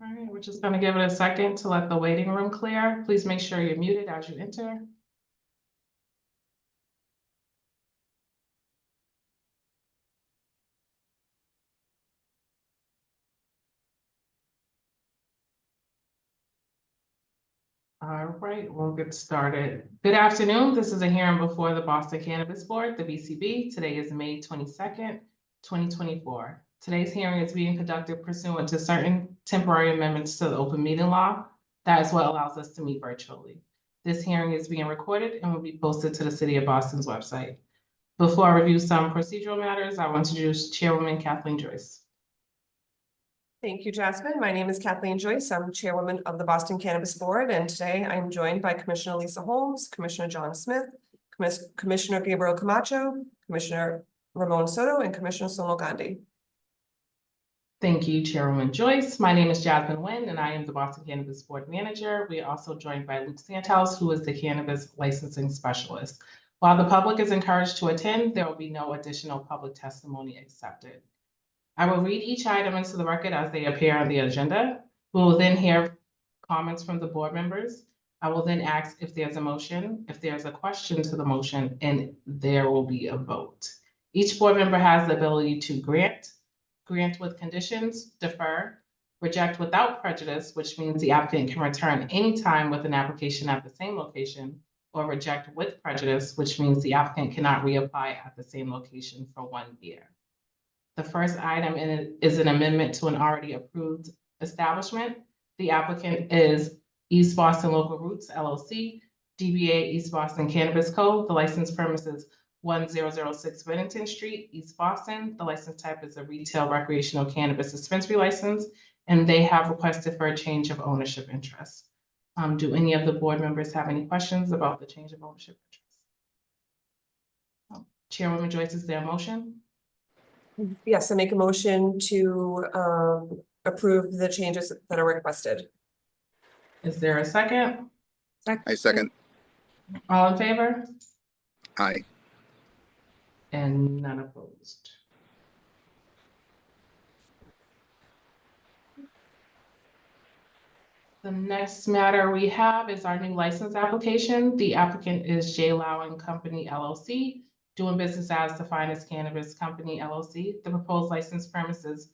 All right, we're just gonna give it a second to let the waiting room clear. Please make sure you're muted as you enter. All right, we'll get started. Good afternoon. This is a hearing before the Boston Cannabis Board, the BCB. Today is May 22nd, 2024. Today's hearing is being conducted pursuant to certain temporary amendments to the open meeting law. That is what allows us to meet virtually. This hearing is being recorded and will be posted to the City of Boston's website. Before I review some procedural matters, I want to introduce Chairwoman Kathleen Joyce. Thank you, Jasmine. My name is Kathleen Joyce. I'm Chairwoman of the Boston Cannabis Board, and today I'm joined by Commissioner Lisa Holmes, Commissioner John Smith, Commissioner Gabriel Camacho, Commissioner Ramon Soto, and Commissioner Sonal Gandhi. Thank you, Chairwoman Joyce. My name is Jasmine Nguyen, and I am the Boston Cannabis Board Manager. We are also joined by Luke Santhouse, who is the Cannabis Licensing Specialist. While the public is encouraged to attend, there will be no additional public testimony accepted. I will read each item into the record as they appear on the agenda. We will then hear comments from the board members. I will then ask if there's a motion, if there's a question to the motion, and there will be a vote. Each board member has the ability to grant with conditions, defer, reject without prejudice, which means the applicant can return anytime with an application at the same location, or reject with prejudice, which means the applicant cannot reapply at the same location for 1 year. The first item is an amendment to an already approved establishment. The applicant is East Boston Local Roots LLC, DBA East Boston Cannabis Co. The license premise is 1006 Bennington Street, East Boston. The license type is a retail recreational cannabis dispensary license, and they have requested for a change of ownership interest. Do any of the board members have any questions about the change of ownership interest? Chairwoman Joyce, is there a motion? Yes, I make a motion to approve the changes that are requested. Is there a second? I second. All in favor? Aye. And none opposed. The next matter we have is our new license application. The applicant is J. Lau and Company LLC, doing business as defined as Cannabis Company LLC. The proposed license premise is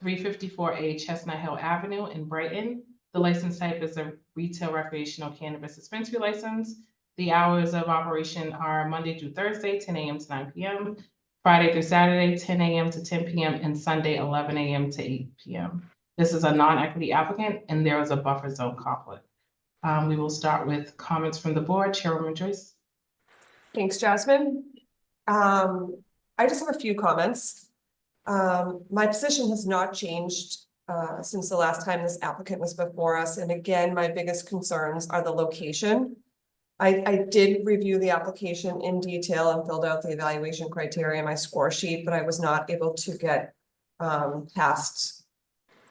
354A Chestnut Hill Avenue in Brighton. The license type is a retail recreational cannabis dispensary license. The hours of operation are Monday through Thursday, 10 a.m. to 9 p.m., Friday through Saturday, 10 a.m. to 10 p.m., and Sunday, 11 a.m. to 8 p.m. This is a non-equity applicant, and there is a buffer zone conflict. We will start with comments from the board. Chairwoman Joyce. Thanks, Jasmine. I just have a few comments. My position has not changed since the last time this applicant was before us. And again, my biggest concerns are the location. I did review the application in detail and filled out the evaluation criteria in my score sheet, but I was not able to get past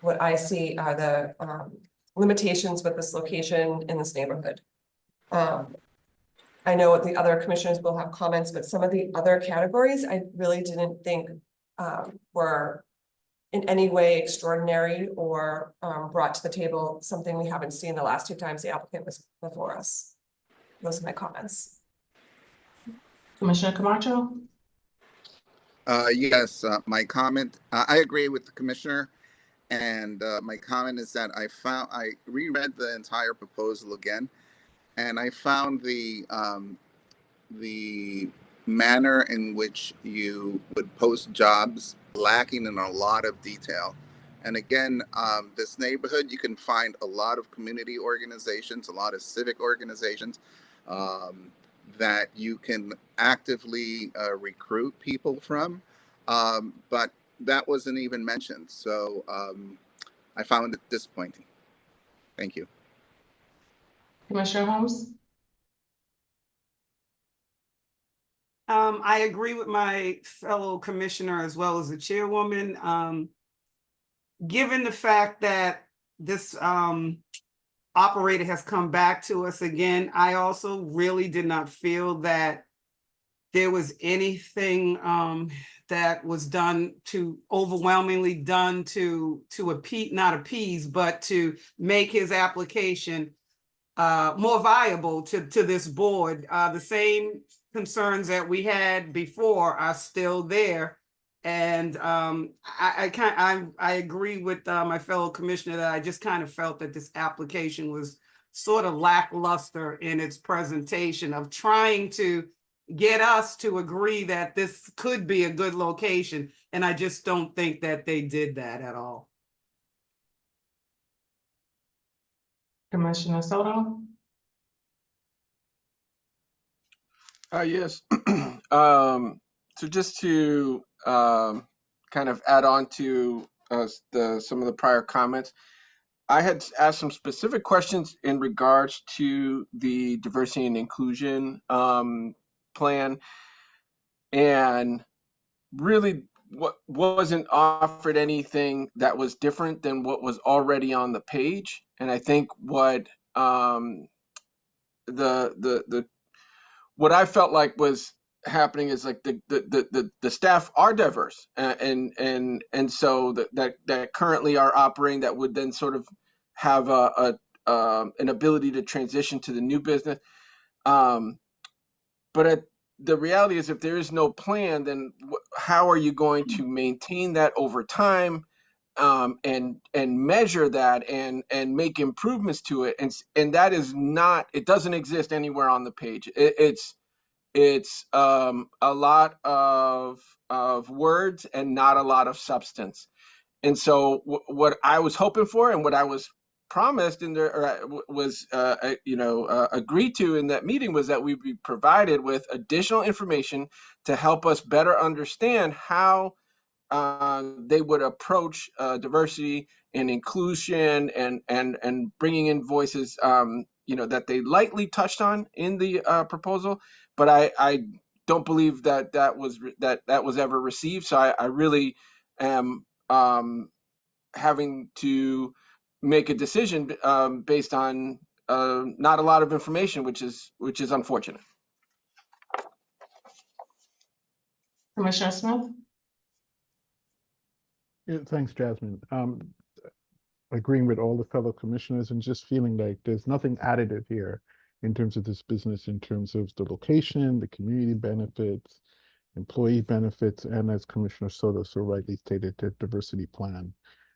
what I see are the limitations with this location in this neighborhood. I know the other commissioners will have comments, but some of the other categories I really didn't think were in any way extraordinary or brought to the table something we haven't seen the last 2 times the applicant was before us. Those are my comments. Commissioner Camacho. Yes, my comment, I agree with the commissioner. And my comment is that I reread the entire proposal again, and I found the manner in which you would post jobs lacking in a lot of detail. And again, this neighborhood, you can find a lot of community organizations, a lot of civic organizations that you can actively recruit people from, but that wasn't even mentioned. So I found it disappointing. Thank you. Commissioner Holmes. I agree with my fellow commissioner as well as the chairwoman. Given the fact that this operator has come back to us again, I also really did not feel that there was anything that was done to overwhelmingly done to appease, not appease, but to make his application more viable to this board. The same concerns that we had before are still there. And I agree with my fellow commissioner that I just kind of felt that this application was sort of lackluster in its presentation of trying to get us to agree that this could be a good location. And I just don't think that they did that at all. Commissioner Soto? Yes. So just to kind of add on to some of the prior comments, I had asked some specific questions in regards to the diversity and inclusion plan, and really wasn't offered anything that was different than what was already on the page. And I think what what I felt like was happening is like the staff are diverse, and so that currently are operating, that would then sort of have an ability to transition to the new business. But the reality is, if there is no plan, then how are you going to maintain that over time, and measure that and make improvements to it? And that is not, it doesn't exist anywhere on the page. It's a lot of words and not a lot of substance. And so what I was hoping for, and what I was promised in there, or was agreed to in that meeting, was that we'd be provided with additional information to help us better understand how they would approach diversity and inclusion, and bringing in voices that they lightly touched on in the proposal. But I don't believe that was ever received. So I really am having to make a decision based on not a lot of information, which is unfortunate. Commissioner Smith? Yeah, thanks, Jasmine. Agreeing with all the fellow commissioners and just feeling like there's nothing additive here in terms of this business, in terms of the location, the community benefits, employee benefits, and as Commissioner Soto so rightly stated, the diversity plan.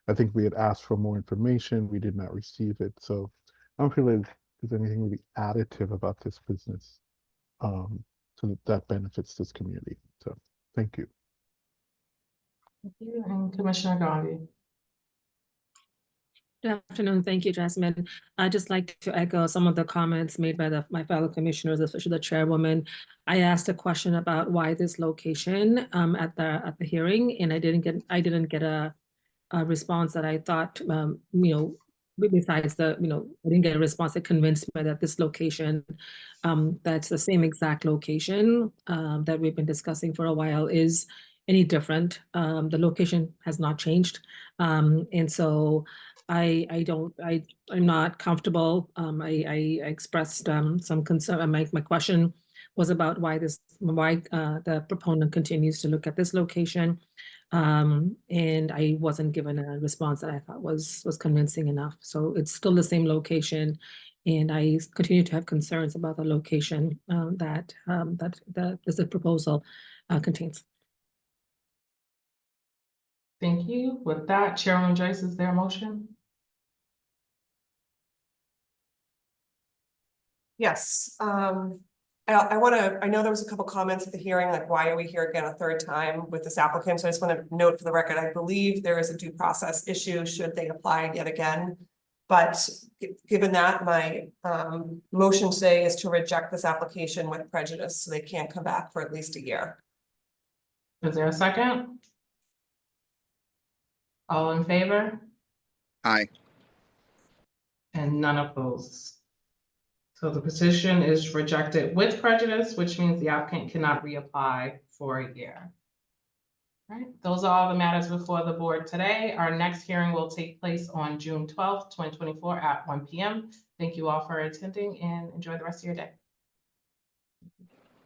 I think we had asked for more information. We did not receive it. So I don't feel like there's anything really additive about this business so that benefits this community. So thank you. Thank you. And Commissioner Gandhi? Good afternoon. Thank you, Jasmine. I'd just like to echo some of the comments made by my fellow commissioners, especially the chairwoman. I asked a question about why this location at the hearing, and I didn't get a response that I thought, besides I didn't get a response that convinced me that this location, that's the same exact location that we've been discussing for a while, is any different. The location has not changed. And so I'm not comfortable. I expressed some concern. My question was about why the proponent continues to look at this location. And I wasn't given a response that I thought was convincing enough. So it's still the same location, and I continue to have concerns about the location that the proposal contains. Thank you. With that, Chairwoman Joyce, is there a motion? Yes. I know there was a couple comments at the hearing, like, why are we here again a third time with this applicant? So I just want to note for the record, I believe there is a due process issue should they apply yet again. But given that, my motion today is to reject this application with prejudice, so they can't come back for at least a year. Is there a second? All in favor? Aye. And none opposed. So the petition is rejected with prejudice, which means the applicant cannot reapply for a year. All right, those are all the matters before the board today. Our next hearing will take place on June 12th, 2024 at 1 p.m. Thank you all for attending, and enjoy the rest of your day.